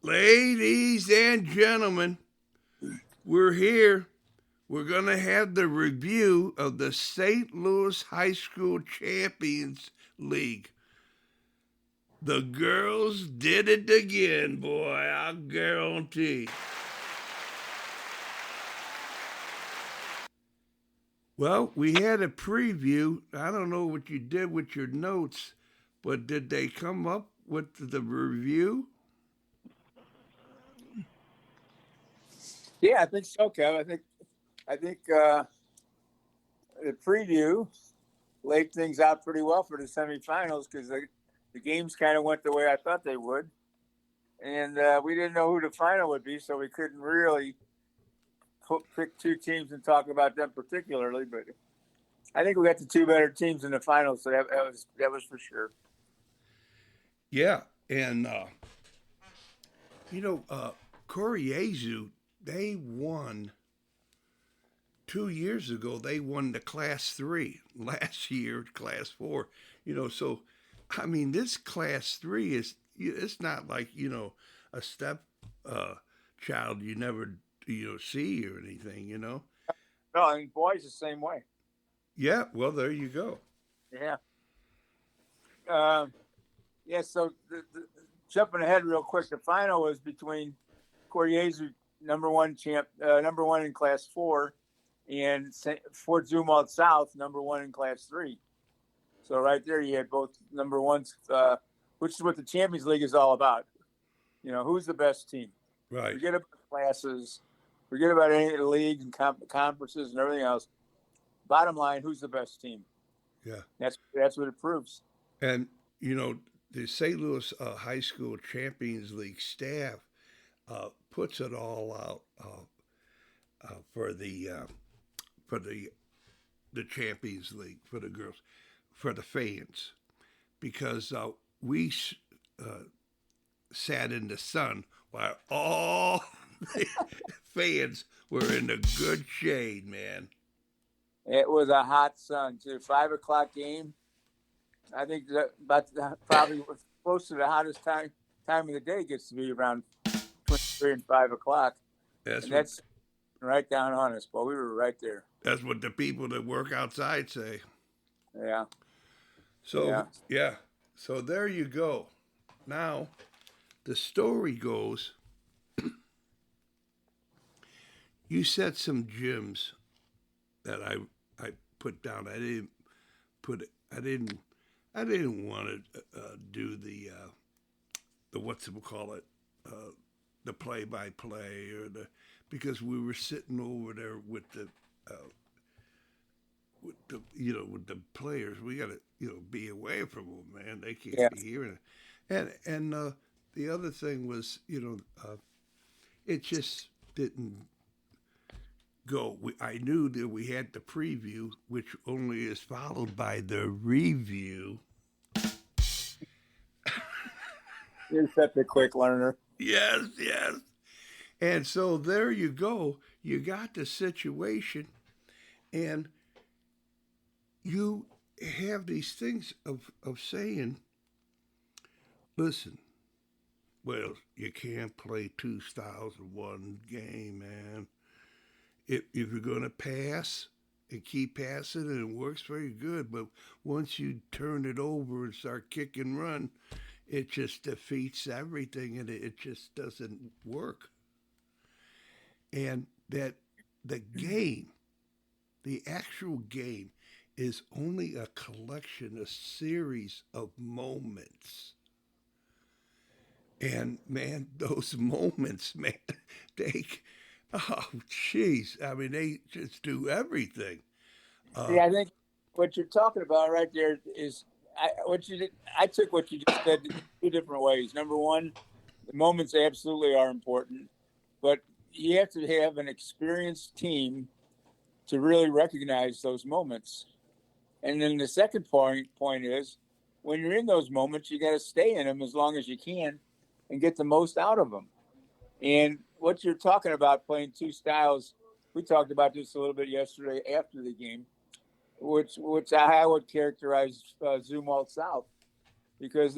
Ladies and gentlemen, we're here. We're going to have the review of the St. Louis High School Champions League. The girls did it again, boy, I'll guarantee. Well, we had a preview. I don't know what you did with your notes, but did they come up with the review? Yeah, I think so, Kev. I think the preview laid things out pretty well for the semifinals because the games kind of went the way I thought they would, and we didn't know who the final would be, so we couldn't really pick two teams and talk about them particularly. But I think we got the two better teams in the finals, so that was for sure. Yeah, and Koryezu, they won 2 years ago. They won the Class 3. Last year, Class 4. So, I mean, this Class 3 it's not like, a step child you never, see or anything. No, I mean, boys the same way. Yeah, well, there you go. Yeah. Yeah, so jumping ahead real quick, the final was between Koryezu, number one in Class 4, and Fort Zumwalt South, number one in Class 3. So right there, you had both number ones, which is what the Champions League is all about. Who's the best team? Right. Forget about classes. Forget about any of the leagues and conferences and everything else. Bottom line, who's the best team? Yeah. That's what it proves. And, the St. Louis High School Champions League staff puts it all out for the Champions League for the girls, for the fans, because we sat in the sun while all the fans were in the good shade, man. It was a hot sun too. 5:00 game. I think that probably close to the hottest time of the day gets to be around 3 and 5:00. That's right down on us, but we were right there. That's what the people that work outside say. Yeah. So yeah. So there you go. Now, the story goes. You said some gems that I put down. I didn't want to do the what's it call it, the play-by-play because we were sitting over there with the players. We got to be away from them, man. They can't be hearing it. And the other thing was it just didn't go. I knew that we had the preview, which only is followed by the review. You're such a quick learner. Yes. And so there you go. You got the situation, and you have these things of saying, listen, well, you can't play two styles in one game, man. If you're going to pass and keep passing, and it works very good, but once you turn it over and start kick and run, it just defeats everything, and it just doesn't work. And that the game, the actual game, is only a collection, a series of moments. And, man, those moments, man, oh, jeez. I mean, they just do everything. I think what you're talking about right there is I took what you just said two different ways. Number one, the moments absolutely are important, but you have to have an experienced team to really recognize those moments. And then the second point is when you're in those moments, you got to stay in them as long as you can and get the most out of them. And what you're talking about, playing two styles, we talked about this a little bit yesterday after the game, which I would characterize Zumwalt South, because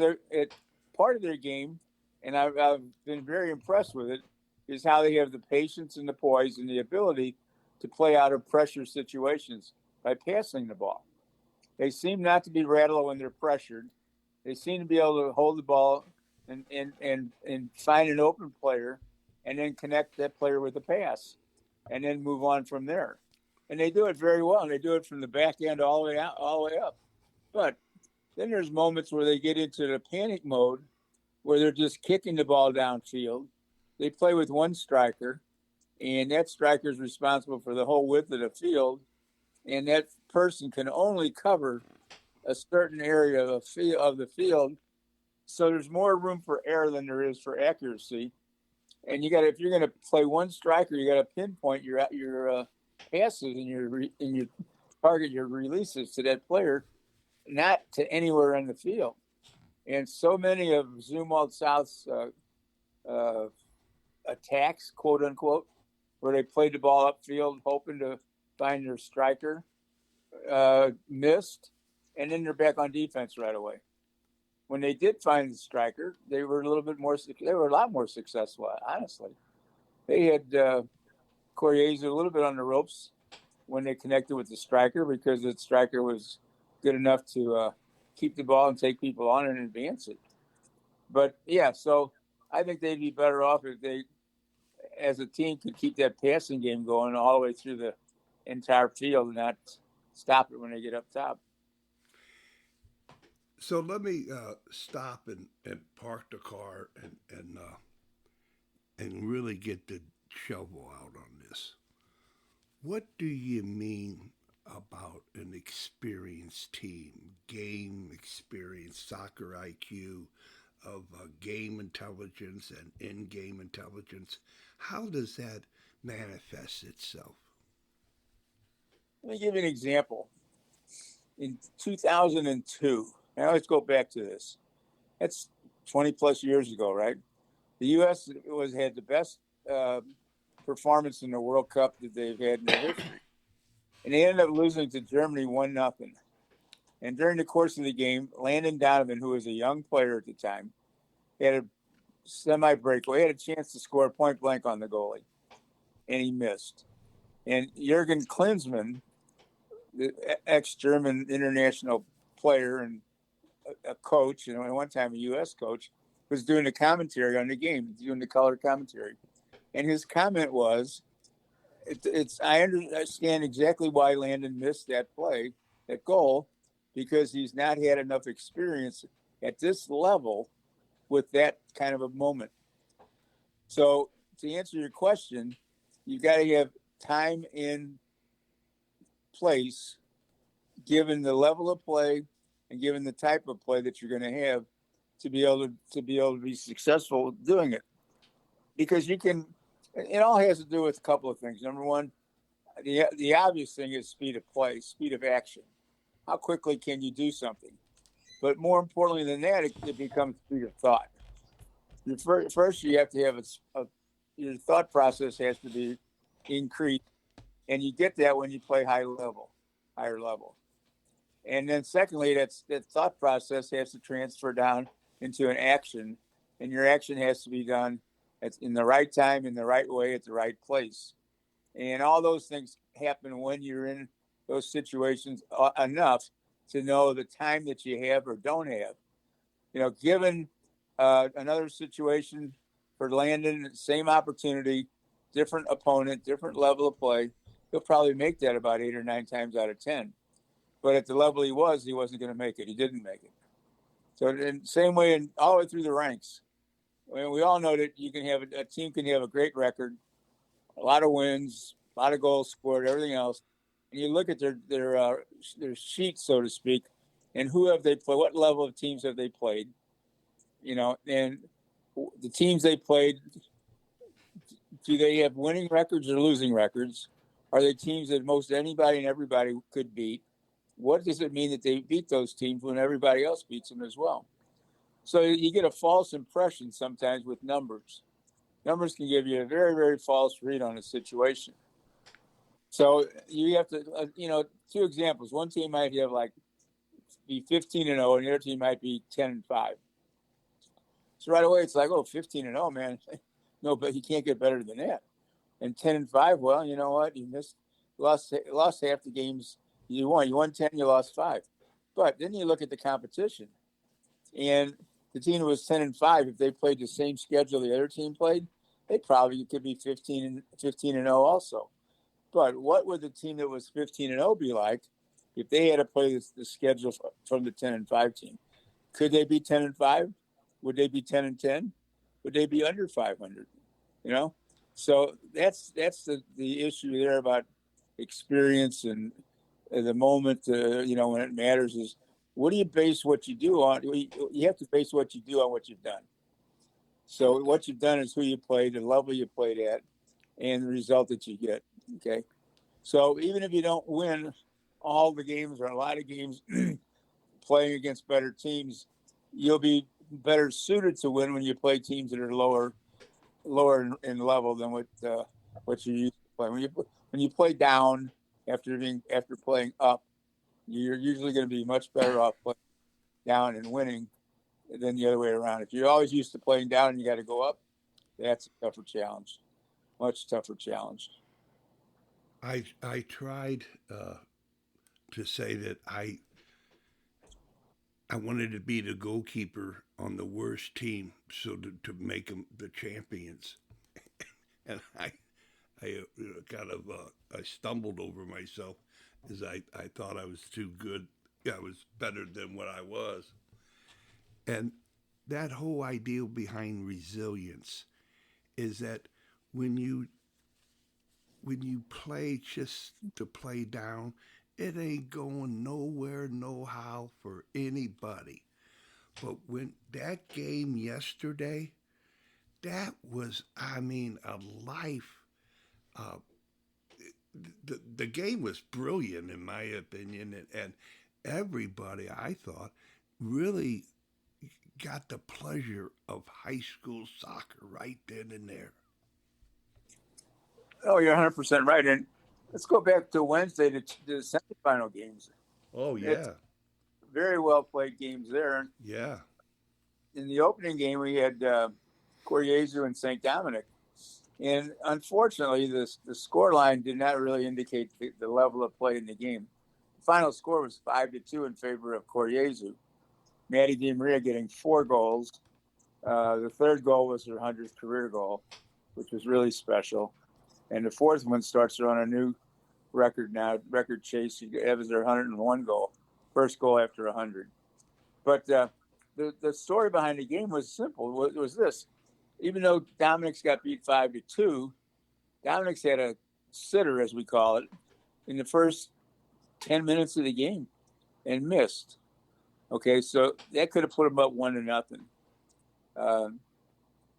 part of their game and I've been very impressed with it, is how they have the patience and the poise and the ability to play out of pressure situations by passing the ball. They seem not to be rattled when they're pressured. They seem to be able to hold the ball and find an open player and then connect that player with a pass and then move on from there. And they do it very well. And they do it from the back end all the way out, all the way up. But then there's moments where they get into the panic mode where they're just kicking the ball downfield. They play with one striker, and that striker is responsible for the whole width of the field. And that person can only cover a certain area of the field. So there's more room for error than there is for accuracy. And you got if you're going to play one striker, you got to pinpoint your passes and your target your releases to that player, not to anywhere in the field. And so many of Zumwalt South's attacks, quote unquote, where they played the ball upfield hoping to find their striker, missed, and then they're back on defense right away. When they did find the striker, they were a lot more successful, honestly. They had Corriese a little bit on the ropes when they connected with the striker because the striker was good enough to keep the ball and take people on and advance it. But yeah, so I think they'd be better off if they, as a team, could keep that passing game going all the way through the entire field and not stop it when they get up top. So let me stop and park the car and really get the shovel out on this. What do you mean about an experienced team, game experience, soccer IQ, of game intelligence and in-game intelligence? How does that manifest itself? Let me give you an example. In 2002, now let's go back to this. That's 20 plus years ago, right? The U.S. had the best performance in the World Cup that they've had in their history, and they ended up losing to Germany 1-0. And during the course of the game, Landon Donovan, who was a young player at the time, had a semi-breakaway, had a chance to score point blank on the goalie, and he missed. And Jurgen Klinsmann, the ex-German international player and a coach, and at one time a U.S. coach, was doing the commentary on the game, doing the color commentary. And his comment was, I understand exactly why Landon missed that play, that goal, because he's not had enough experience at this level with that kind of a moment. So to answer your question, you've got to have time in place, given the level of play and given the type of play that you're going to have, to be able to be successful doing it. Because you can, it all has to do with a couple of things. Number one, the obvious thing is speed of play, speed of action. How quickly can you do something? But more importantly than that, it becomes speed of thought. First, you have to have your thought process has to be increased, and you get that when you play higher level. And then secondly, that thought process has to transfer down into an action, and your action has to be done in the right time, in the right way, at the right place. And all those things happen when you're in those situations enough to know the time that you have or don't have. Given another situation for Landon, same opportunity, different opponent, different level of play, he'll probably make that about 8 or 9 times out of 10. But at the level he wasn't going to make it. He didn't make it. So in the same way, all the way through the ranks. I mean, we all know that you can have a team can have a great record, a lot of wins, a lot of goals scored, everything else, and you look at their sheet, so to speak, and who have they played? What level of teams have they played? And the teams they played, do they have winning records or losing records? Are they teams that most anybody and everybody could beat? What does it mean that they beat those teams when everybody else beats them as well? So you get a false impression sometimes with numbers. Numbers can give you a very, very false read on a situation. So you have to, 2 examples. One team might have be 15-0, and the other team might be 10-5. So right away, it's like, oh, 15-0, man. No, but you can't get better than that. And 10-5, well, you know what? You lost half the games you won. You won 10, you lost 5. But then you look at the competition, and the team that was 10-5, if they played the same schedule the other team played, they probably could be 15-0 also. But what would the team that was 15-0 be like if they had to play the schedule from the 10-5 team? Could they be 10-5? Would they be 10-10? Would they be under 500? You know, so that's the issue there about experience and the moment. When it matters is what do you base what you do on? You have to base what you do on what you've done. So what you've done is who you played, the level you played at, and the result that you get. Okay, so even if you don't win all the games or a lot of games, playing against better teams, you'll be better suited to win when you play teams that are lower in level than what you used to play. When you play down after playing up, you're usually going to be much better off playing down and winning than the other way around. If you're always used to playing down and you got to go up, that's a tougher challenge, much tougher challenge. I tried to say that I wanted to be the goalkeeper on the worst team, so to make them the champions, and I kind of I stumbled over myself as I thought I was too good. Yeah, I was better than what I was, and that whole idea behind resilience is that when you play just to play down, it ain't going nowhere, no how for anybody. But when that game yesterday, that was, I mean, a life. Uh, the game was brilliant in my opinion, and everybody I thought really got the pleasure of high school soccer right then and there. Oh, you're 100% right. And let's go back to Wednesday to the semifinal games. Oh It's yeah, very well played games there. yeah. In the opening game, we had Coriezu and St. Dominic. And unfortunately, the score line did not really indicate the level of play in the game. The final score was 5-2 in favor of Coriezu. Maddie DiMaria getting 4 goals. The third goal was her 100th career goal, which was really special. And the fourth one starts her on a new record now, record chase. It was her 101 goal, first goal after 100. But the story behind the game was simple. It was this: even though Dominic's got beat 5-2, Dominic's had a sitter, as we call it, in the first 10 minutes of the game and missed. Okay, so that could have put him up 1-0.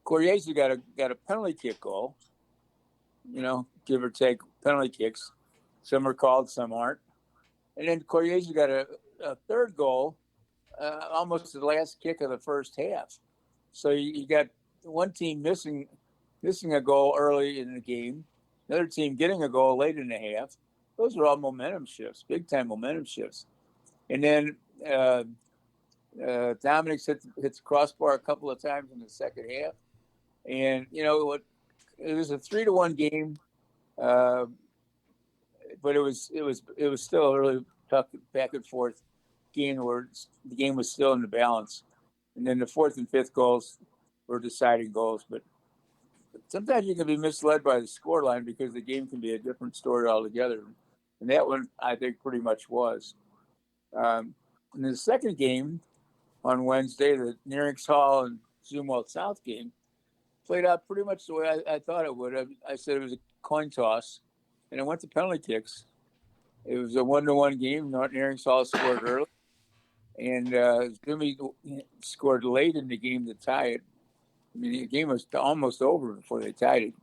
Coriezu got a penalty kick goal. Give or take penalty kicks. Some are called, some aren't. And then Coriezu got a third goal, almost the last kick of the first half. So you got one team missing a goal early in the game, another team getting a goal late in the half. Those are all momentum shifts, big time momentum shifts. And then Dominic's hit the crossbar a couple of times in the second half, and it was a 3-1 game, but it was still a really tough back and forth game where the game was still in the balance. And then the fourth and fifth goals were deciding goals. But sometimes you can be misled by the scoreline because the game can be a different story altogether. And that one, I think, pretty much was. In the second game on Wednesday, the Nearings Hall and Zumwalt South game played out pretty much the way I thought it would. I said it was a coin toss, and it went to penalty kicks. It was a 1-1 game. Nearings Hall scored early, and Zumi scored late in the game to tie it. I mean, the game was almost over before they tied it.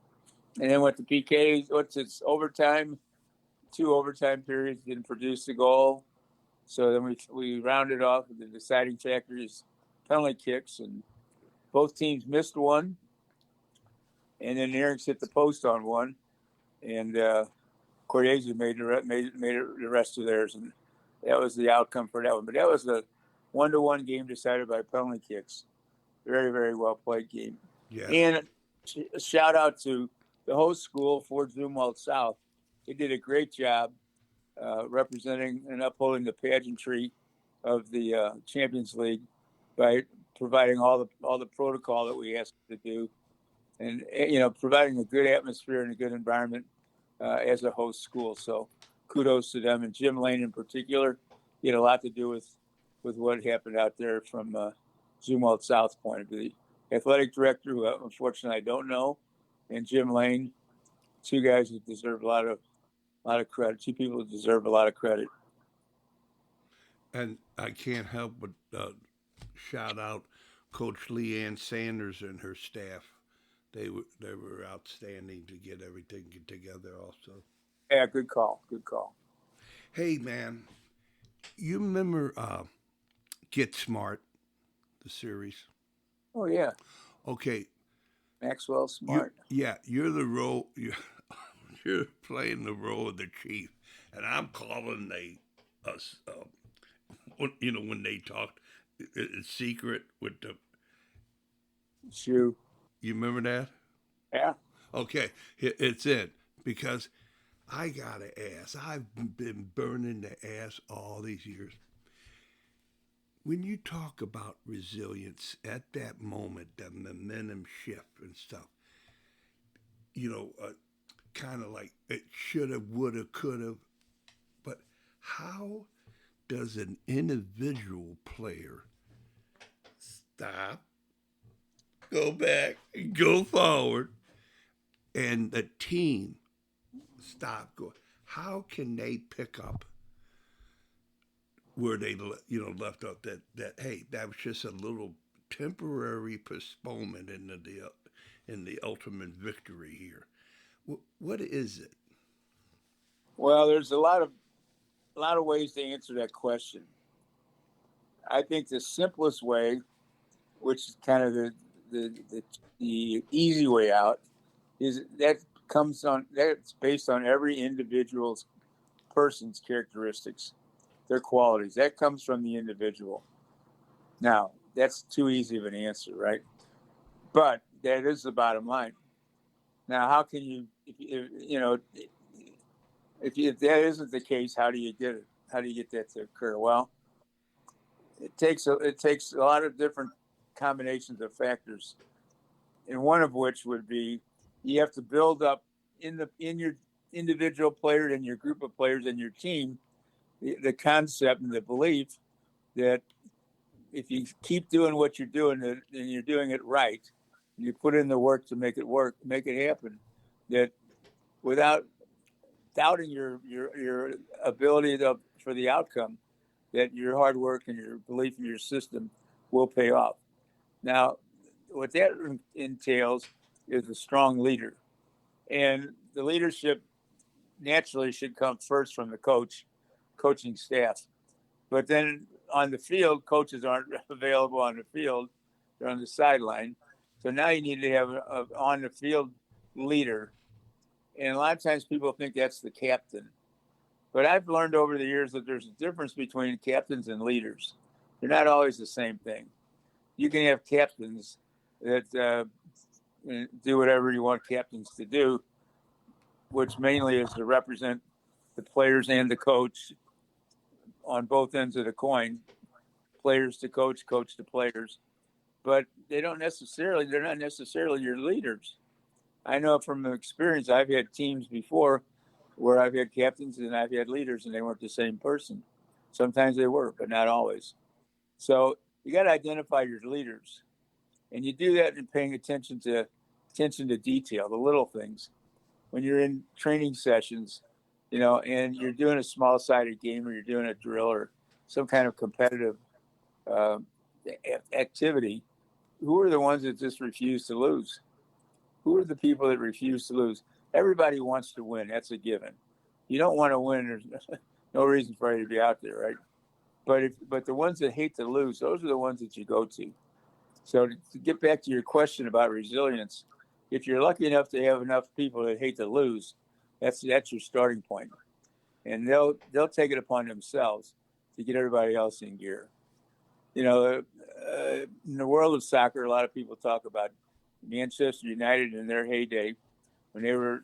And then went to PKs. It's overtime? 2 overtime periods, didn't produce the goal. So then we rounded off with the deciding factors, penalty kicks, and both teams missed one. And then Nearings hit the post on one, and Coriezu made the rest of theirs, and that was the outcome for that one. But that was a 1-1 game decided by penalty kicks. Very, very well played game. Yes. And a shout out to the host school, Fort Zumwalt South. They did a great job representing and upholding the pageantry of the Champions League by providing all the protocol that we asked to do, and providing a good atmosphere and a good environment as a host school. So kudos to them, and Jim Lane in particular. He had a lot to do with what happened out there from Zumwalt South point of view. The athletic director, who unfortunately I don't know, and Jim Lane, two guys that deserve a lot of credit. Two people that deserve a lot of credit. And I can't help but shout out Coach Leanne Sanders and her staff. They were outstanding to get everything together. Also, Yeah, good call. Good call. hey man, you remember Get Smart, the series? Oh yeah, Okay, Maxwell Smart. you're the role. You're playing the role of the chief, and I'm calling us. When they talked, it's secret with the. Shoe. You remember that? Yeah. Okay, it's in because I gotta ask. I've been burning the ass all these years. When you talk about resilience at that moment, the momentum shift and stuff, kind of like it should have, would have, could have. But how does an individual player stop, go back, go forward, and the team stop, go? How can they pick up where they left off? That hey, that was just a little temporary postponement in the ultimate victory here. What is it? Well, there's a lot of ways to answer that question. I think the simplest way, which is kind of the easy way out, is that's based on every individual's person's characteristics, their qualities. That comes from the individual. Now, that's too easy of an answer, right? But that is the bottom line. Now, how can you, if that isn't the case, how do you get it? How do you get that to occur? Well, it takes a lot of different combinations of factors, and one of which would be you have to build up in your individual player and your group of players and your team the concept and the belief that if you keep doing what you're doing and you're doing it right, you put in the work to make it happen, that without doubting your ability for the outcome, that your hard work and your belief in your system will pay off. Now, what that entails is a strong leader, and the leadership naturally should come first from the coaching staff. But then on the field, coaches aren't available on the field; they're on the sideline. So now you need to have an on the field leader, and a lot of times people think that's the captain. But I've learned over the years that there's a difference between captains and leaders. They're not always the same thing. You can have captains that do whatever you want captains to do, which mainly is to represent the players and the coach on both ends of the coin, players to coach, coach to players. But they're not necessarily your leaders. I know from experience, I've had teams before where I've had captains and I've had leaders, and they weren't the same person. Sometimes they were, but not always. So you got to identify your leaders, and you do that in paying attention to detail, the little things. When you're in training sessions, and you're doing a small-sided game, or you're doing a drill, or some kind of competitive activity, who are the ones that just refuse to lose? Who are the people that refuse to lose? Everybody wants to win. That's a given. You don't want to win. There's no reason for you to be out there, right? But the ones that hate to lose, those are the ones that you go to. So to get back to your question about resilience, if you're lucky enough to have enough people that hate to lose, that's your starting point, and they'll take it upon themselves to get everybody else in gear. in the world of soccer, a lot of people talk about Manchester United in their heyday when they were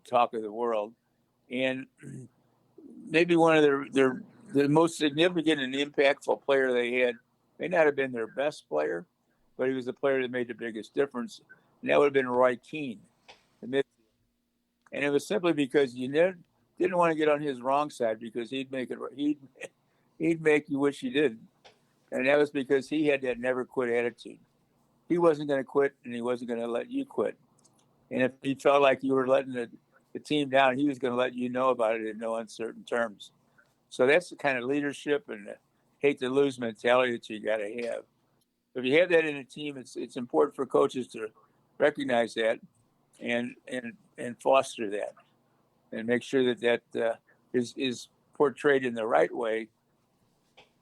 talk of the world, and maybe one of the most significant and impactful player they had may not have been their best player, but he was the player that made the biggest difference, and that would have been Roy Keane, the midfield. And it was simply because you didn't want to get on his wrong side because he'd make you wish you didn't, and that was because he had that never quit attitude. He wasn't going to quit, and he wasn't going to let you quit. And if he felt like you were letting the team down, he was going to let you know about it in no uncertain terms. So that's the kind of leadership and hate to lose mentality that you got to have. If you have that in a team, it's important for coaches to recognize that and foster that and make sure that is portrayed in the right way.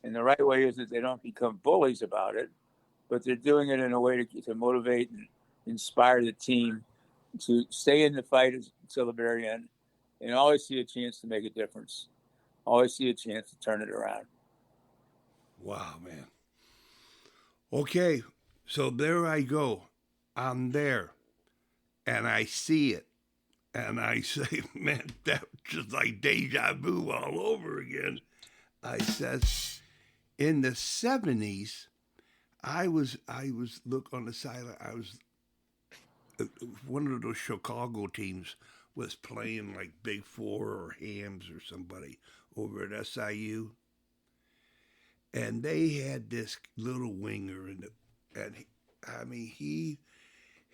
And the right way is that they don't become bullies about it, but they're doing it in a way to motivate and inspire the team to stay in the fight until the very end and always see a chance to make a difference. Always see a chance to turn it around. Wow, man. Okay, so there I go. I'm there, and I see it, and I say, man, that's just like deja vu all over again. I says, in the 70s, I was look on the side. I was one of those Chicago teams was playing like Big Four or Hams or somebody over at SIU, and they had this little winger, and I mean he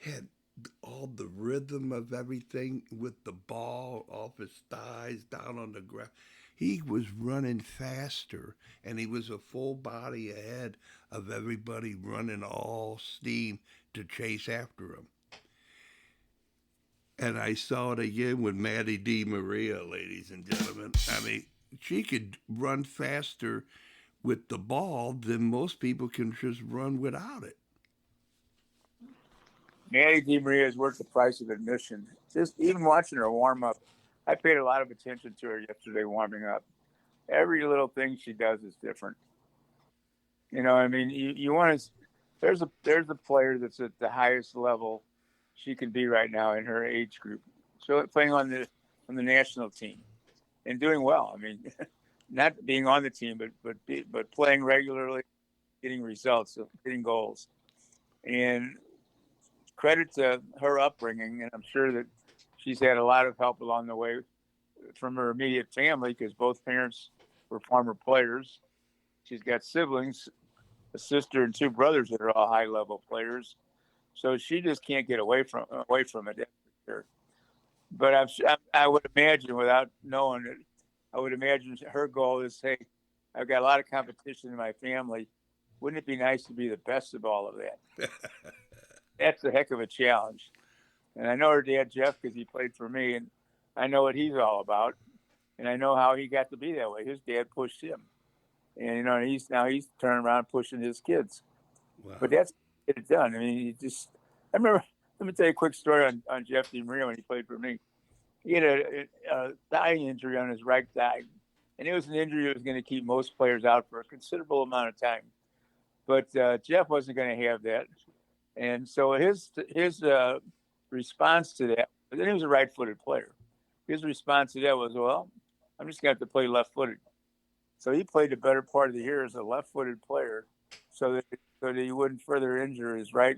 had all the rhythm of everything with the ball off his thighs down on the ground. He was running faster, and he was a full body ahead of everybody running all steam to chase after him. And I saw it again with Maddie DiMaria, ladies and gentlemen. I mean, she could run faster with the ball than most people can just run without it. Maddie DiMaria is worth the price of admission. Just even watching her warm up, I paid a lot of attention to her yesterday warming up. Every little thing she does is different. You know, I mean, you want to. There's a player that's at the highest level she can be right now in her age group. So playing on the national team and doing well. I mean, not being on the team, but playing regularly, getting results, getting goals, and credit to her upbringing. And I'm sure that she's had a lot of help along the way from her immediate family because both parents were former players. She's got siblings, a sister and two brothers that are all high level players. So she just can't get away from it. That's for sure. But I would imagine, without knowing it, I would imagine her goal is, hey, I've got a lot of competition in my family. Wouldn't it be nice to be the best of all of that? That's a heck of a challenge. And I know her dad, Jeff, because he played for me, and I know what he's all about. And I know how he got to be that way. His dad pushed him. And, you know, he's turning around pushing his kids. Wow. But that's get it done. I mean, I remember, let me tell you a quick story on Jeff DiMaria when he played for me. He had a thigh injury on his right thigh. And it was an injury that was going to keep most players out for a considerable amount of time. But Jeff wasn't going to have that. And so his response to that, and he was a right-footed player. His response to that was, well, I'm just going to have to play left-footed. So he played the better part of the year as a left-footed player so that he wouldn't further injure his right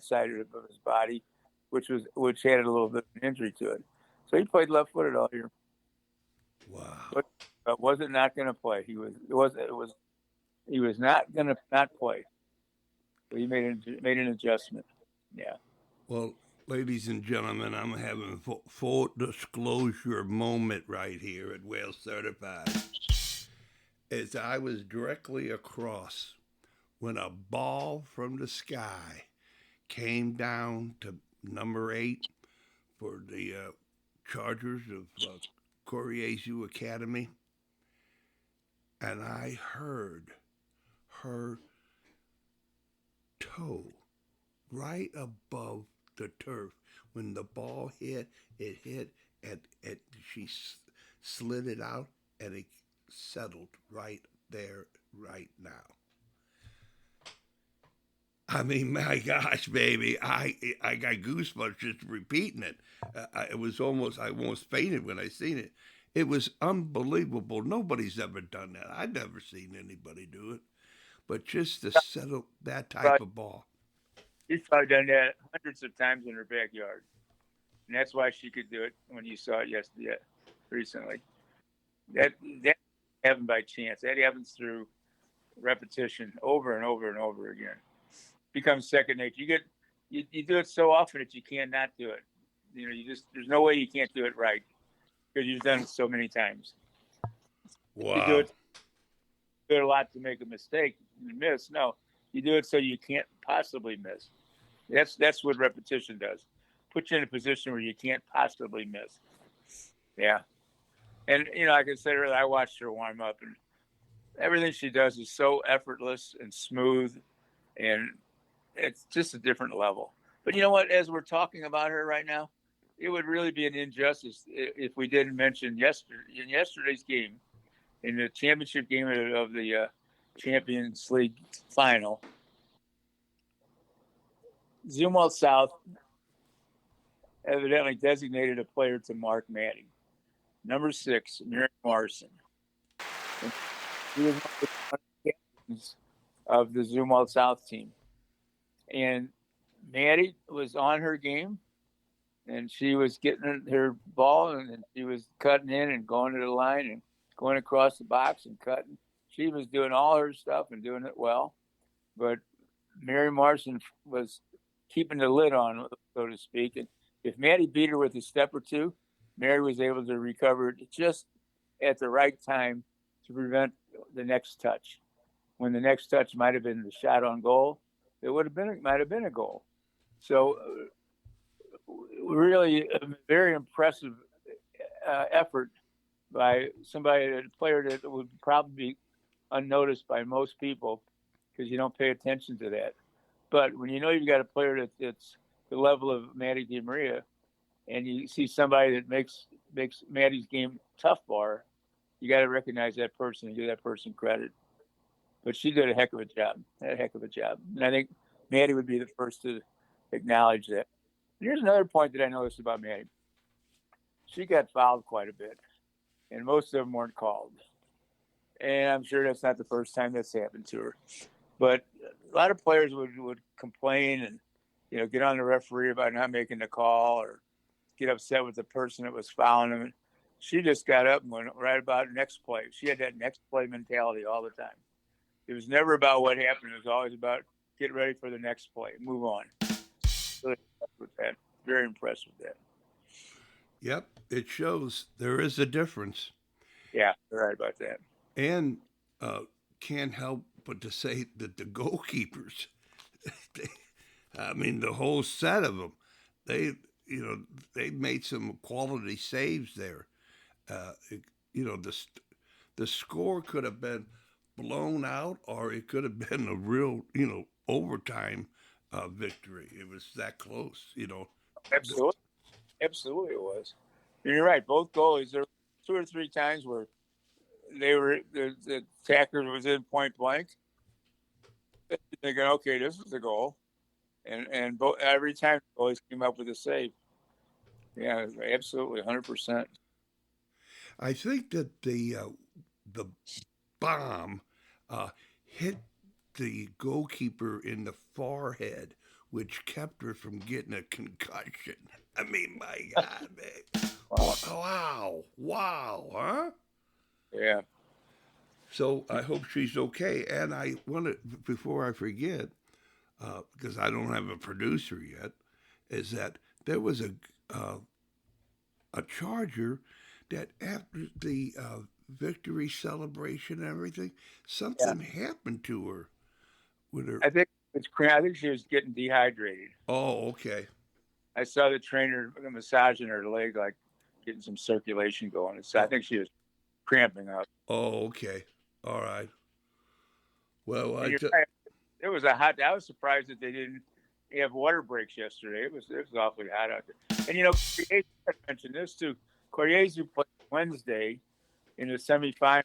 side of his body, which had a little bit of an injury to it. So he played left-footed all year. Wow. But wasn't not going to play. He was not going to not play. So he made an adjustment. Yeah. Well, ladies and gentlemen, I'm having full disclosure moment right here at Wales Certified. As I was directly across when a ball from the sky came down to number 8 for the Chargers of Koryezu Academy, and I heard her toe right above the turf. When the ball hit, it hit, and she slid it out, and it settled right there, right now. I mean, my gosh, baby, I got goosebumps just repeating it. It was I almost fainted when I seen it. It was unbelievable. Nobody's ever done that. I've never seen anybody do it. But just to settle that type But of ball. she's probably done that hundreds of times in her backyard, and that's why she could do it when you saw it yesterday, recently. That happened by chance. That happens through repetition over and over and over again. Becomes second nature. You do it so often that you can't not do it. There's no way you can't do it right because you've done it so many times. You Wow. do it a lot to make a mistake and miss. No, you do it so you can't possibly miss. That's what repetition does. Put you in a position where you can't possibly miss. Yeah. And like I said earlier, I watched her warm up, and everything she does is so effortless and smooth, and it's just a different level. But you know what? As we're talking about her right now, it would really be an injustice if we didn't mention yesterday's game, in the championship game of the Champions League final. Zumwalt South evidently designated a player to mark Maddie. Number 6, Mary Morrison. And he was one of the captains of the Zumwalt South team. And Maddie was on her game, and she was getting her ball, and she was cutting in and going to the line and going across the box and cutting. She was doing all her stuff and doing it well. But Mary Morrison was keeping the lid on, so to speak. And if Maddie beat her with a step or two, Mary was able to recover it just at the right time to prevent the next touch. When the next touch might have been the shot on goal, might have been a goal. So really a very impressive effort by a player that would probably be unnoticed by most people because you don't pay attention to that. But when you know you've got a player that's the level of Maddie DiMaria, and you see somebody that makes Maddie's game tough bar, you got to recognize that person and give that person credit. But she did a heck of a job. And I think Maddie would be the first to acknowledge that. And here's another point that I noticed about Maddie. She got fouled quite a bit, and most of them weren't called. And I'm sure that's not the first time that's happened to her. But a lot of players would complain and get on the referee about not making the call or get upset with the person that was fouling them. She just got up and went right about next play. She had that next play mentality all the time. It was never about what happened. It was always about get ready for the next play, move on. Really impressed with that. Very impressed with that. Yep, it shows there is a difference. Yeah, you're right about that. And can't help but to say that the goalkeepers, they, I mean, the whole set of them, they, they made some quality saves there. Uh, the score could have been blown out, or it could have been a real, overtime victory. It was that close. Absolutely. Absolutely it was. And you're right. Both goalies, there were 2 or 3 times where the attacker was in point blank, thinking, okay, this is the goal. And every time the goalies came up with a save. Yeah, absolutely, 100%. I think that the bomb hit the goalkeeper in the forehead, which kept her from getting a concussion. I mean, my God, man. Wow, huh? Yeah. So I hope she's okay. And I want to, before I forget, because I don't have a producer yet, is that there was a Charger that after the victory celebration and everything, something happened to her with her. I think she was getting dehydrated. Oh, okay. I saw the trainer massaging her leg, like getting some circulation going. So I think she was cramping up. Oh, okay. All right. Well, Right. It was I was surprised that they didn't have water breaks yesterday. It was awfully hot out there. And Corriese, I mentioned this too. Corriese played Wednesday in the semifinal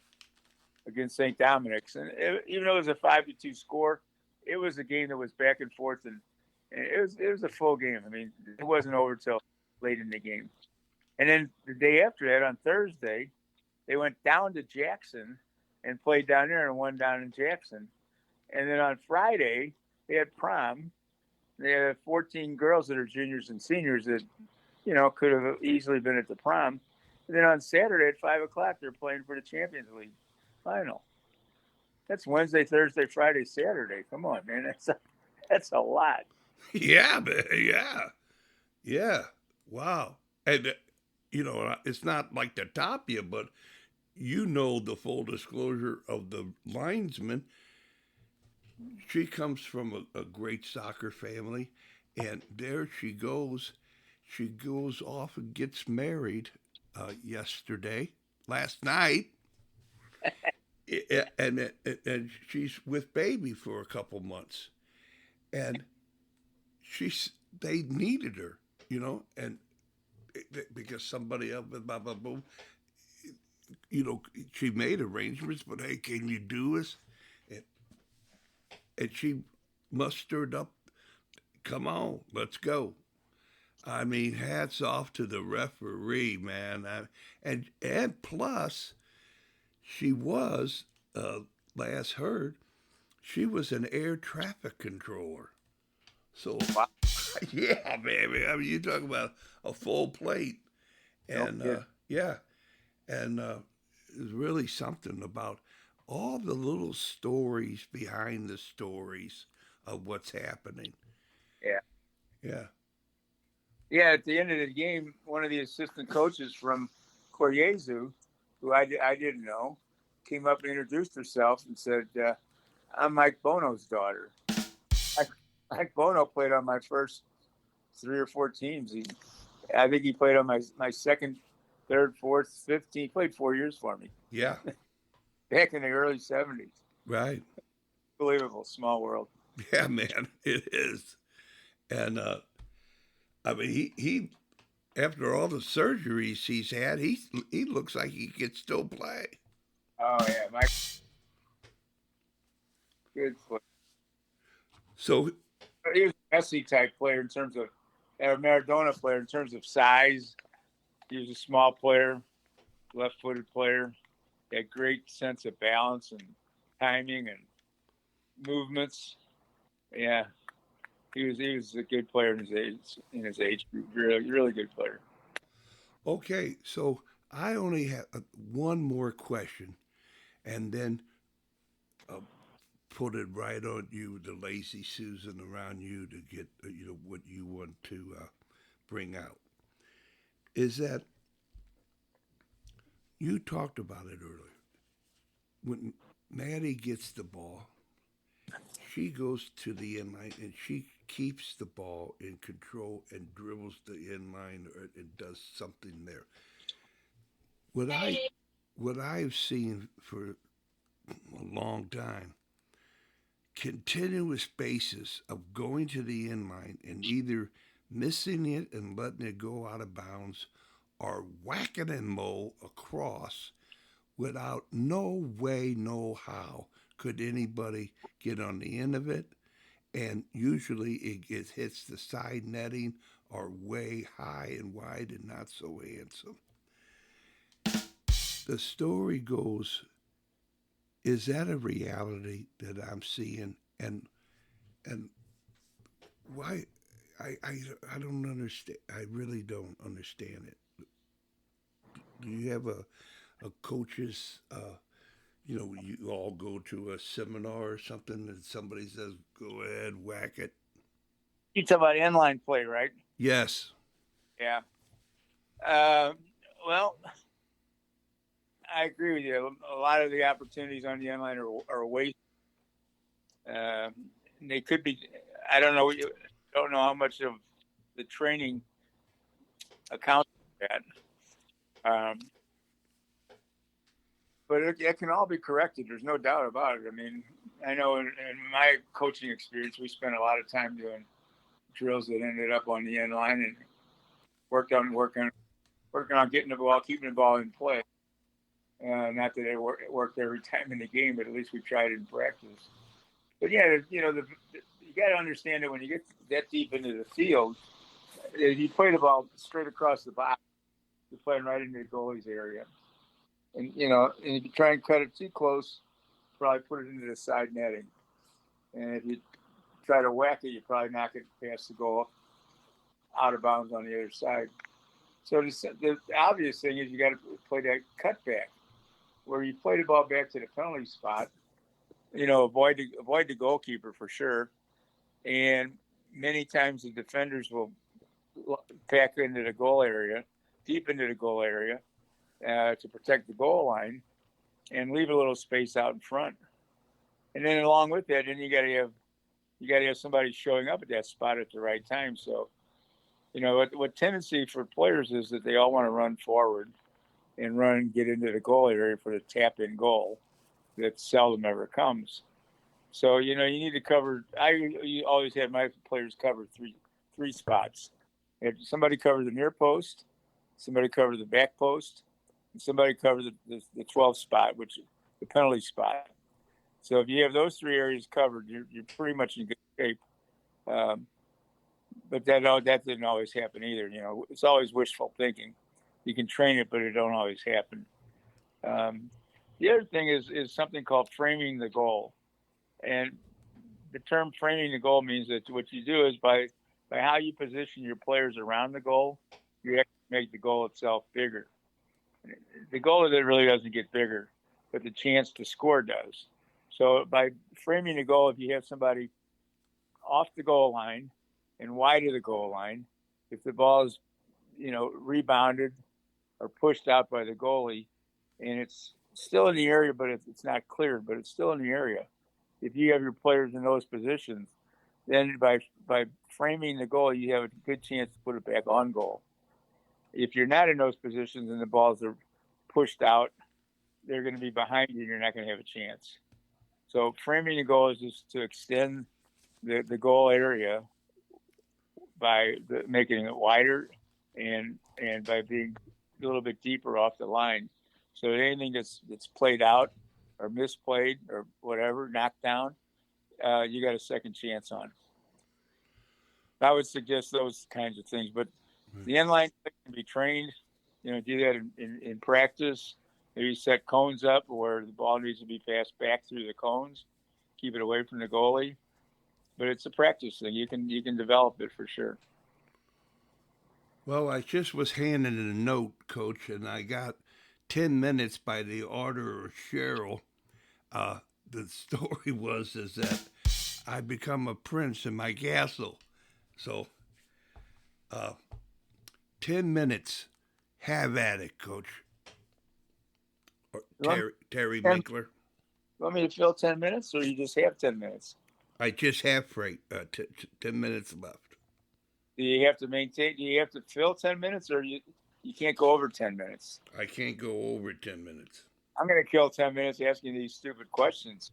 against St. Dominic's, and even though it was a 5-2 score, it was a game that was back and forth, and it was a full game. I mean, it wasn't over till late in the game. And then the day after that, on Thursday, they went down to Jackson and played down there and won down in Jackson. And then on Friday, they had prom. They had 14 girls that are juniors and seniors that, could have easily been at the prom. And then on Saturday at 5:00, they're playing for the Champions League final. That's Wednesday, Thursday, Friday, Saturday. Come on, man. That's a lot. Yeah, man. Yeah. Yeah. Wow. And, it's not like to top you, but the full disclosure of the linesman. She comes from a great soccer family, and there she goes. She goes off and gets married last night, and she's with baby for a couple months, and they needed her, and because somebody else, blah blah blah, she made arrangements, but hey, can you do us? And she mustered up, come on, let's go. I mean, hats off to the referee, man. And plus, she was, last heard, she was an air traffic controller. So, Wow. yeah, baby. I mean, you talk about a full plate. And, yeah. And it's really something about all the little stories behind the stories of what's happening. Yeah. Yeah. Yeah, at the end of the game, one of the assistant coaches from Coriezu, who I didn't know, came up and introduced herself and said, I'm Mike Bono's daughter. Mike Bono played on my first 3 or 4 teams. I think he played on my second, third, fourth, 15th. He played 4 years for me. Yeah. Back in the early 70s. Right. Unbelievable. Small world. Yeah, man, it is. And I mean, he after all the surgeries he's had, he looks like he could still play. Oh yeah, Mike. Good player. So He was a Messi type player in terms of, a Maradona player in terms of size. He was a small player, left-footed player. He had great sense of balance and timing and movements. Yeah, he was a good player in his age group. Really, really good player. okay, so I only have one more question, and then put it right on you, the lazy Susan, around you to get what you want to bring out. Is that you talked about it earlier? When Maddie gets the ball, she goes to the end line and she keeps the ball in control and dribbles the end line and does something there. What I've seen for a long time, continuous basis of going to the end line and either missing it and letting it go out of bounds or whacking and mow across without no way, no how could anybody get on the end of it. And usually it hits the side netting or way high and wide and not so handsome. The story goes, is that a reality that I'm seeing? And why I don't understand. I really don't understand it. Do you have a coach's you all go to a seminar or something and somebody says go ahead whack it? You talk about inline play, right? Yes. Yeah. Well, I agree with you. A lot of the opportunities on the inline are wasted. They could be. I don't know. Don't know how much of the training accounts for that. But it can all be corrected. There's no doubt about it. I mean, I know in my coaching experience, we spent a lot of time doing drills that ended up on the end line and working on getting the ball, keeping the ball in play. Not that it worked every time in the game, but at least we tried it in practice. But yeah, you got to understand that when you get that deep into the field, if you play the ball straight across the box, you're playing right into the goalie's area. And and if you try and cut it too close, probably put it into the side netting. And if you try to whack it, you probably knock it past the goal, out of bounds on the other side. So the obvious thing is you got to play that cutback, where you play the ball back to the penalty spot. Avoid the goalkeeper for sure. And many times the defenders will pack into the goal area, deep into the goal area, to protect the goal line, and leave a little space out in front. And then along with that, then you got to have somebody showing up at that spot at the right time. So, what tendency for players is that they all want to run forward and get into the goal area for the tap-in goal that seldom ever comes. So, you need to cover. I always had my players cover three spots. If somebody covered the near post, somebody covered the back post, and somebody covered the 12 spot, which is the penalty spot. So if you have those three areas covered, you're pretty much in good shape. But that didn't always happen either. It's always wishful thinking. You can train it, but it don't always happen. The other thing is something called framing the goal. And the term framing the goal means that what you do is by how you position your players around the goal, you actually make the goal itself bigger. The goal really doesn't get bigger, but the chance to score does. So by framing the goal, if you have somebody off the goal line and wide of the goal line, if the ball is, rebounded or pushed out by the goalie, and it's still in the area, but it's not cleared, but it's still in the area. If you have your players in those positions, then by framing the goal, you have a good chance to put it back on goal. If you're not in those positions and the balls are pushed out, they're going to be behind you and you're not going to have a chance. So framing the goal is just to extend the goal area by making it wider and by being a little bit deeper off the line. So anything that's played out or misplayed or whatever, knocked down, you got a second chance on. I would suggest those kinds of things. But the inline can be trained. Do that in practice. Maybe set cones up where the ball needs to be passed back through the cones. Keep it away from the goalie. But it's a practice thing. You can develop it for sure. Well, I just was handed a note, Coach, and I got 10 minutes by the order of Cheryl. The story is that I become a prince in my castle. So, 10 minutes. Have at it, Coach. Or Terry Michler. You want me to fill 10 minutes, or you just have 10 minutes? I just have 10 minutes left. Do you have to fill 10 minutes, or you can't go over 10 minutes? I can't go over 10 minutes. I'm going to kill 10 minutes asking these stupid questions.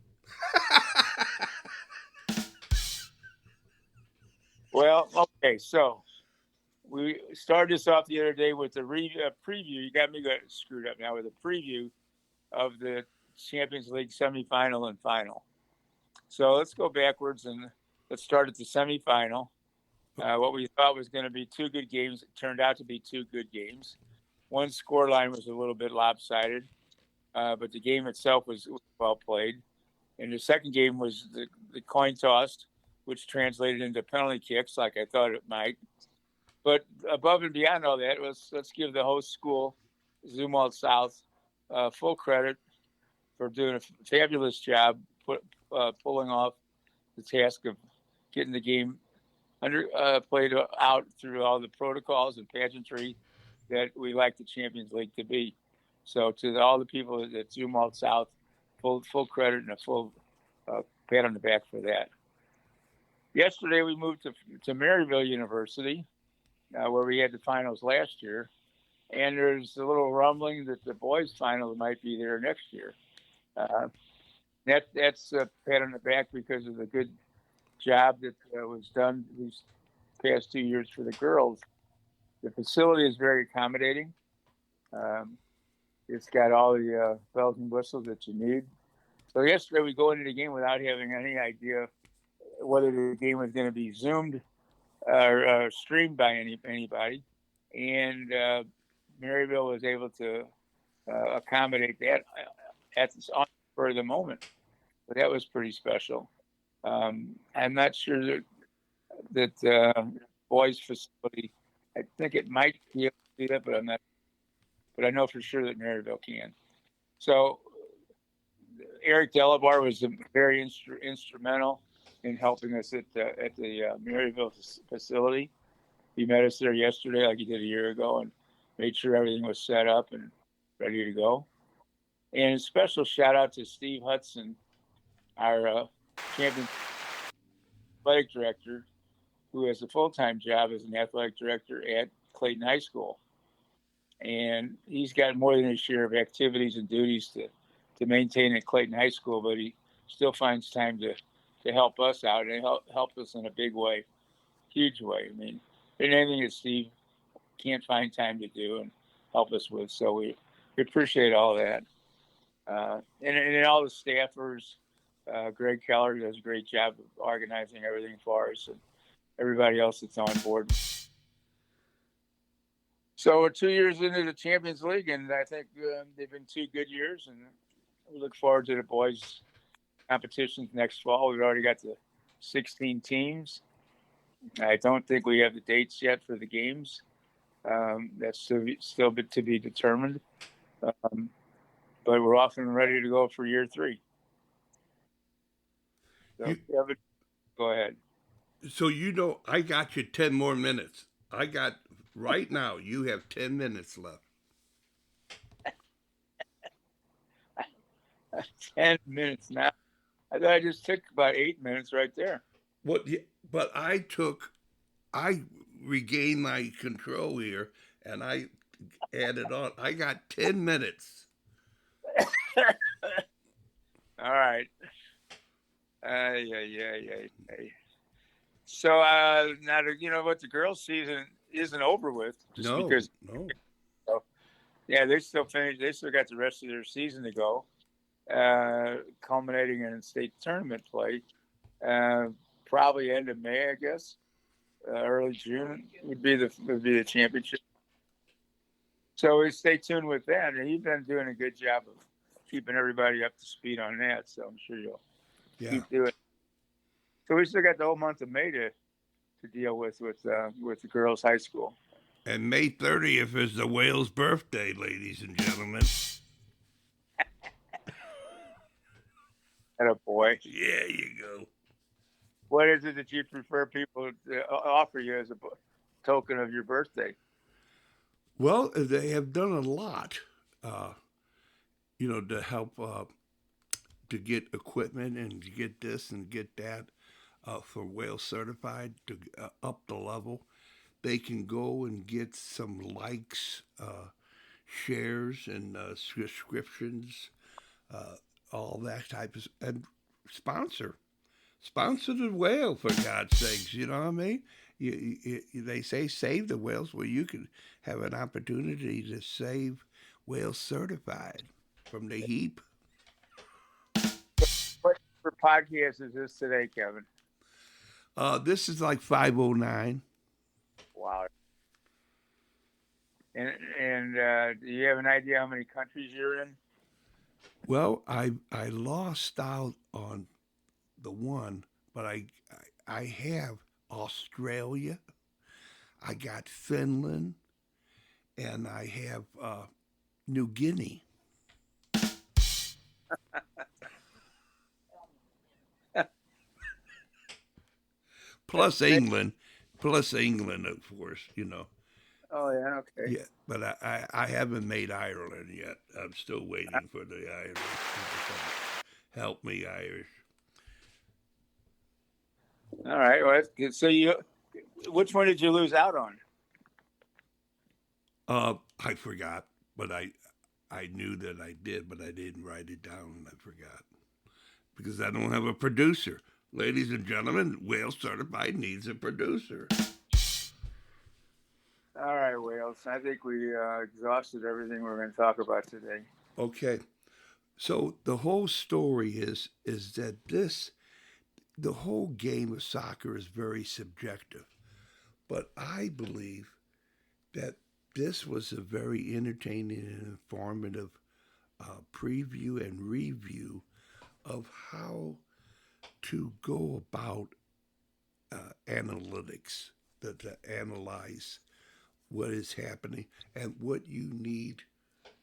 Well, okay, so we started this off the other day with the preview. You got me screwed up now with a preview of the Champions League semifinal and final. So let's go backwards and let's start at the semifinal. What we thought was going to be two good games turned out to be two good games. One scoreline was a little bit lopsided, but the game itself was well played. And the second game was the coin toss, which translated into penalty kicks like I thought it might. But above and beyond all that, let's give the host school, Zumwalt South, full credit for doing a fabulous job pulling off the task of getting the game played out through all the protocols and pageantry that we like the Champions League to be. So to all the people at Zumwalt South, full credit and a full pat on the back for that. Yesterday we moved to Maryville University, where we had the finals last year, and there's a little rumbling that the boys' finals might be there next year. That's a pat on the back because of the good job that was done these past 2 years for the girls. The facility is very accommodating. It's got all the bells and whistles that you need. So yesterday we go into the game without having any idea whether the game was going to be zoomed or streamed by anybody, and Maryville was able to accommodate that for the moment. But that was pretty special. I'm not sure that boys facility. I think it might be able to do that, but I'm not. But I know for sure that Maryville can. So Eric Delabar was very instrumental in helping us at the Maryville facility. He met us there yesterday, like he did a year ago, and made sure everything was set up and ready to go. And a special shout out to Steve Hudson, our champion athletic director, who has a full-time job as an athletic director at Clayton High School. And he's got more than his share of activities and duties to maintain at Clayton High School, but he still finds time to help us out and help us in a big way, huge way. I mean, anything that Steve can't find time to do and help us with. So we appreciate all that. And all the staffers, Greg Keller does a great job of organizing everything for us, and everybody else that's on board. So we're 2 years into the Champions League, and I think they've been 2 good years, and we look forward to the boys' competitions next fall. We've already got the 16 teams. I don't think we have the dates yet for the games. That's still to be determined. But we're off and ready to go for year 3. So, Kevin, go ahead. So I got you 10 more minutes. Right now, you have 10 minutes left. 10 minutes now. I thought I just took about 8 minutes right there. What? But I regained my control here, and I added on. I got 10 minutes. All right. Yeah. So now, what, the girls' season isn't over with just because. No. So, yeah, they still finished. They still got the rest of their season to go, culminating in state tournament play. Probably end of May, I guess. Early June would be the championship. So we stay tuned with that, and you've been doing a good job of keeping everybody up to speed on that. So I'm sure you'll keep doing it. So we still got the whole month of May to deal with the girls' high school. And May 30th is the whale's birthday, ladies and gentlemen. Atta boy. Yeah, you go. What is it that you prefer people to offer you as a token of your birthday? Well, they have done a lot, to help to get equipment and to get this and get that for whale certified to up the level. They can go and get some likes, shares, and subscriptions, all that type of, and sponsor the whale, for God's sakes. You know what I mean? They say save the whales. Well, you can have an opportunity to save whales certified from the heap. What for podcast is this today, Kevin? This is like 509. Wow. And do you have an idea how many countries you're in? Well, I lost out on the one, but I have Australia, I got Finland, and I have New Guinea. Plus England, of course, Oh, yeah, okay. Yeah, but I haven't made Ireland yet. I'm still waiting for the Irish to help me, Irish. All right. Well, so which one did you lose out on? I forgot, but I knew that I did, but I didn't write it down, and I forgot because I don't have a producer. Ladies and gentlemen, Whale Certified needs a producer. All right, Wales. I think we exhausted everything we're going to talk about today. Okay. So the whole story is that the whole game of soccer is very subjective. But I believe that this was a very entertaining and informative preview and review of how to go about analytics, to analyze what is happening and what you need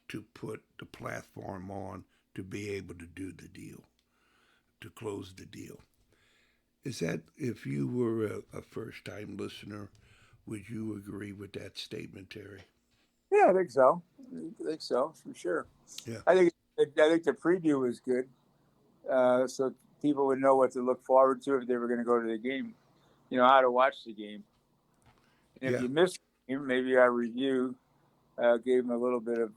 to put the platform on to be able to do the deal, to close the deal. Is that, if you were a first time listener, would you agree with that statement, Terry? Yeah, I think so. I think so for sure. Yeah. I think the preview was good, so people would know what to look forward to if they were going to go to the game. You know how to watch the game, and if Yeah, you missed the game, maybe our review gave them a little bit of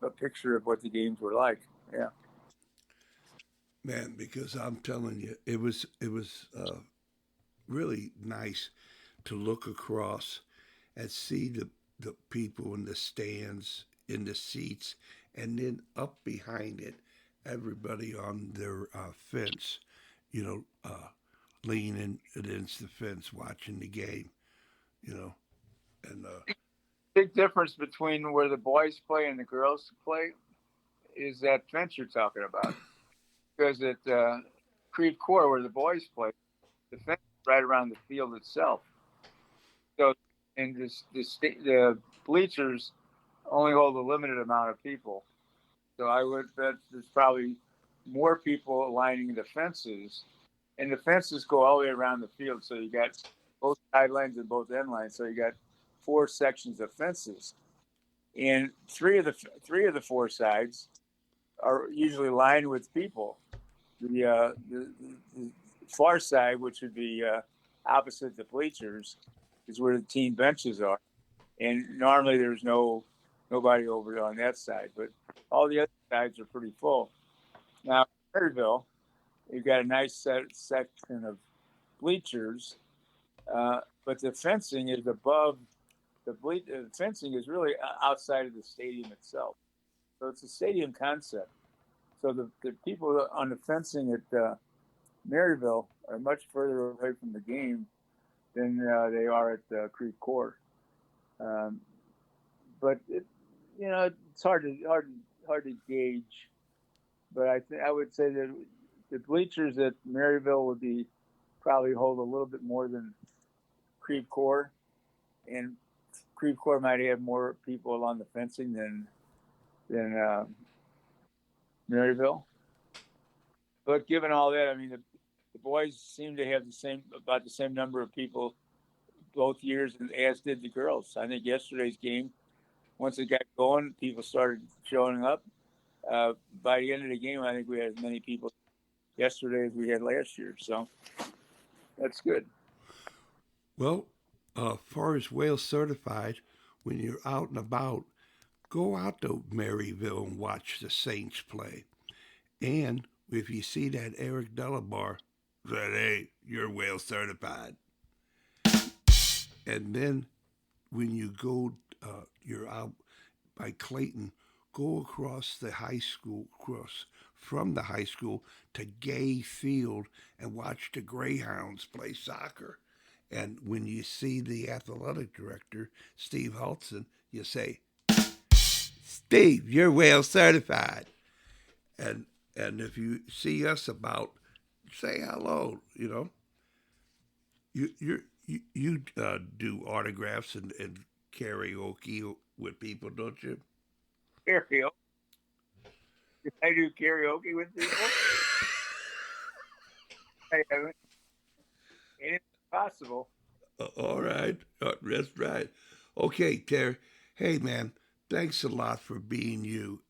a picture of what the games were like. Yeah. man, because I'm telling you, it was really nice to look across and see the people in the stands, in the seats, and then up behind it, everybody on their fence, you know, leaning against the fence, watching the game, you know, and Big difference between where the boys play and the girls play is that fence you're talking about. Because at Creve Coeur, where the boys play, the fence is right around the field itself. So, and the bleachers only hold a limited amount of people. So I would bet there's probably more people lining the fences, and the fences go all the way around the field. So you got both sidelines and both end lines. So you got four sections of fences, and three of the four sides are usually lined with people. The far side, which would be opposite the bleachers, is where the team benches are, and normally there's nobody over on that side, but all the other sides are pretty full. Now, in Maryville, you've got a nice section of bleachers, but the fencing is above the fencing is really outside of the stadium itself. So it's a stadium concept. So the people on the fencing at Maryville are much further away from the game than they are at Creve Coeur. Um, but it's hard to gauge. But I would say that the bleachers at Maryville would be probably hold a little bit more than Creve Coeur, and Creve Coeur might have more people along the fencing than Maryville. But given all that, I mean the boys seem to have about the same number of people both years, as did the girls. I think yesterday's game, once it got going, people started showing up. By the end of the game, I think we had as many people yesterday as we had last year. So that's good. well, far as Wales certified, when you're out and about, go out to Maryville and watch the Saints play. And if you see that Eric Delabar, say, hey, you're Wales certified. And then when you go, you're out by Clayton, go across the high school, across from the high school to Gay Field and watch the Greyhounds play soccer. And when you see the athletic director, Steve Hultzen, you say, Steve, you're Wales certified. And if you see us about, say hello. You do autographs and karaoke with people, don't you? Karaoke. I do karaoke with people. I haven't. It's possible. All right, that's right. Okay, Terry. Hey, man, thanks a lot for being you.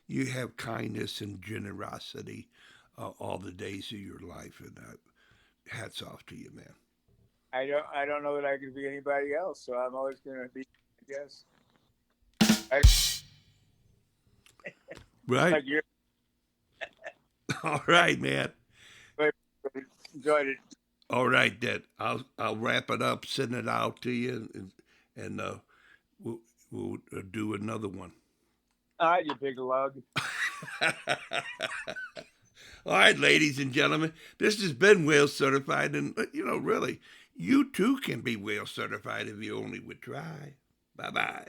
You have kindness and generosity all the days of your life, and hats off to you, man. I don't know that I could be anybody else, so I'm always going to be. I guess. I Right. like you. All right, man. Enjoyed it. All right, then. I'll wrap it up, send it out to you, and we'll do another one. All right, you big lug. All right, ladies and gentlemen, this has been Whale Certified, and really, you too can be Whale Certified if you only would try. Bye bye.